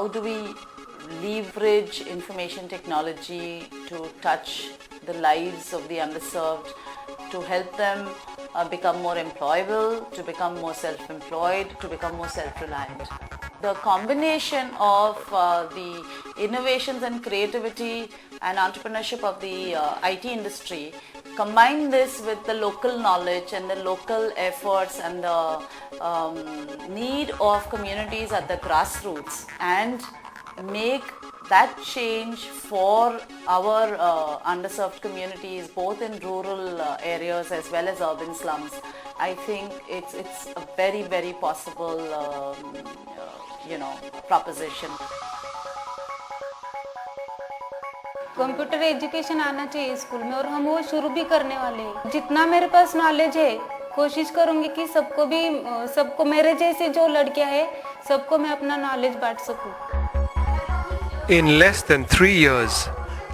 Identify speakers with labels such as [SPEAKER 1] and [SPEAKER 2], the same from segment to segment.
[SPEAKER 1] how do we leverage information technology to touch the lives of the underserved, to help them become more employable, to become more self-employed, to become more self-reliant. The combination of the innovations and creativity and entrepreneurship of the IT industry, combine this with the local knowledge and the local efforts and the need of communities at the grassroots, and make that change for our underserved communities both in rural areas as well as urban slums. I think it's a very, very possible proposition.
[SPEAKER 2] Computer education आना चाहिए school में और हम वो शुरू भी करने वाले हैं। जितना मेरे पास नॉलेज है कोशिश करूंगी कि सबको मेरे जैसे जो लड़कियां हैं सबको मैं अपना नॉलेज बांट सकूं।
[SPEAKER 3] In less than 3 years,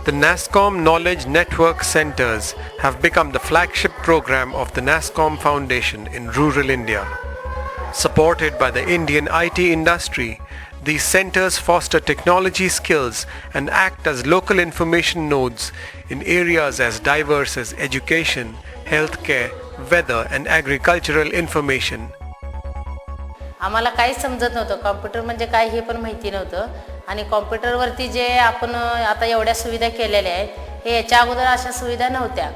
[SPEAKER 3] the NASSCOM Knowledge Network Centers have become the flagship program of the NASSCOM Foundation in rural India. Supported by the Indian IT industry, these centers foster technology skills and act as local information nodes in areas as diverse as education, healthcare, weather and agricultural information.
[SPEAKER 4] आम्हाला काही समजत नव्हतं, computer म्हणजे काय हे पण माहिती नव्हतं आणि कॉम्प्युटरवरती जे आपण आता एवढ्या सुविधा केलेल्या आहेत हे याच्या अगोदर अशा सुविधा नव्हत्या।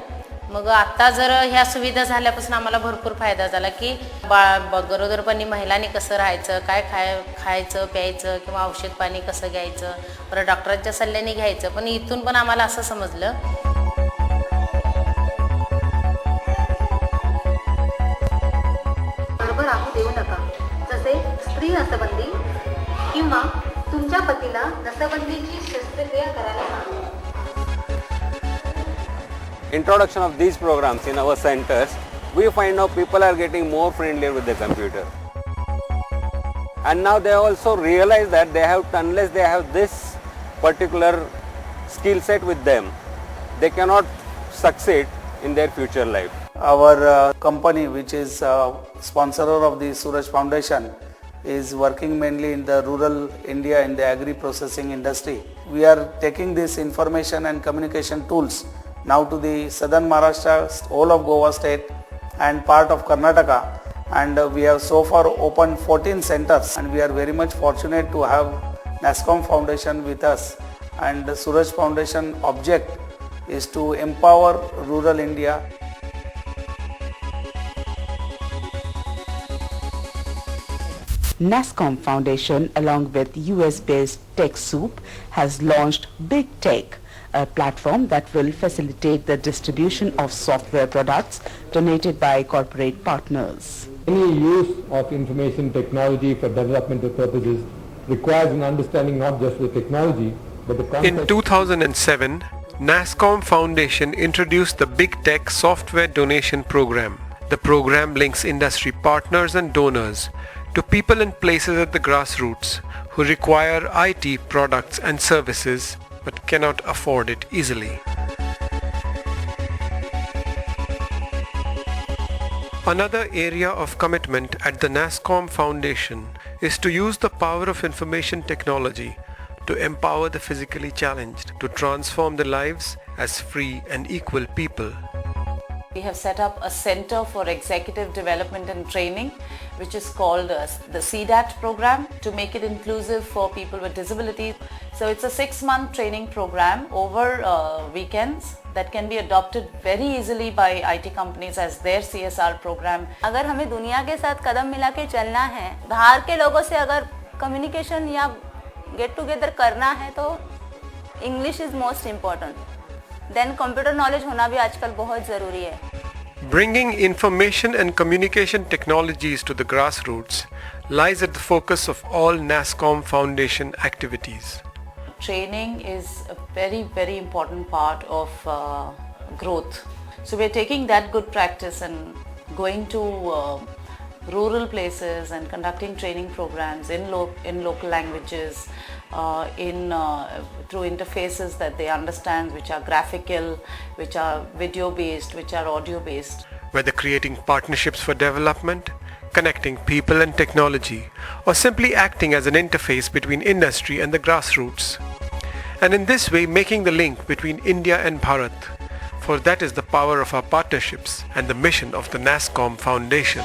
[SPEAKER 4] मग आता जर ह्या सुविधा झाल्यापासून आम्हाला भरपूर फायदा झाला की गरोदरपणी महिलांनी कसं राहायचं, काय खायचं प्यायचं किंवा औषध पाणी कसं घ्यायचं, परत डॉक्टरांच्या सल्ल्याने घ्यायचं। पण इथून पण आम्हाला असं समजलं
[SPEAKER 5] बरोबर राहू देऊ नका, जसे स्त्री नसबंदी किंवा तुमच्या पतीला नसबंदीची शस्त्रक्रिया करायला सांगा।
[SPEAKER 6] Introduction of these programs in our centers, we find now people are getting more friendlier with the computer. And now they also realize that unless they have this particular skill set with them, they cannot succeed in their future life.
[SPEAKER 7] Our company, which is sponsor of the Suraj Foundation, is working mainly in the rural India in the agri-processing industry. We are taking this information and communication tools now to the southern Maharashtra, whole of Goa state and part of Karnataka, and we have so far opened 14 centers, and we are very much fortunate to have NASSCOM Foundation with us, and the Suraj Foundation object is to empower rural India.
[SPEAKER 8] NASSCOM Foundation along with US-based TechSoup has launched Big Tech, a platform that will facilitate the distribution of software products donated by corporate partners.
[SPEAKER 9] Any use of information technology for developmental purposes requires an understanding not just the technology but the concept.
[SPEAKER 3] In 2007, NASSCOM Foundation introduced the Big Tech Software Donation Program. The program links industry partners and donors to people and places at the grassroots who require IT products and services but cannot afford it easily. Another area of commitment at the NASSCOM Foundation is to use the power of information technology to empower the physically challenged, to transform their lives as free and equal people.
[SPEAKER 1] We have set up a Center for Executive Development and Training, which is called the CDAT program, to make it inclusive for people with disabilities. So it's a 6-month training program over weekends that can be adopted very easily by IT companies as their CSR program.
[SPEAKER 10] अगर हमें दुनिया के साथ कदम मिला के चलना है, बाहर के लोगों से अगर कम्युनिकेशन या गेट टुगेदर करना है तो English is most important. Then computer knowledge होना भी आजकल बहुत ज़रूरी है।
[SPEAKER 3] Bringing information and communication technologies to the grassroots lies at the focus of all NASSCOM Foundation activities.
[SPEAKER 1] Training is a very, very important part of growth. So we're taking that good practice and going to rural places and conducting training programs in local languages, through interfaces that they understand, which are graphical, which are video based, which are audio based.
[SPEAKER 3] Whether creating partnerships for development, connecting people and technology, or simply acting as an interface between industry and the grassroots. And in this way making the link between India and Bharat, for that is the power of our partnerships and the mission of the NASSCOM Foundation.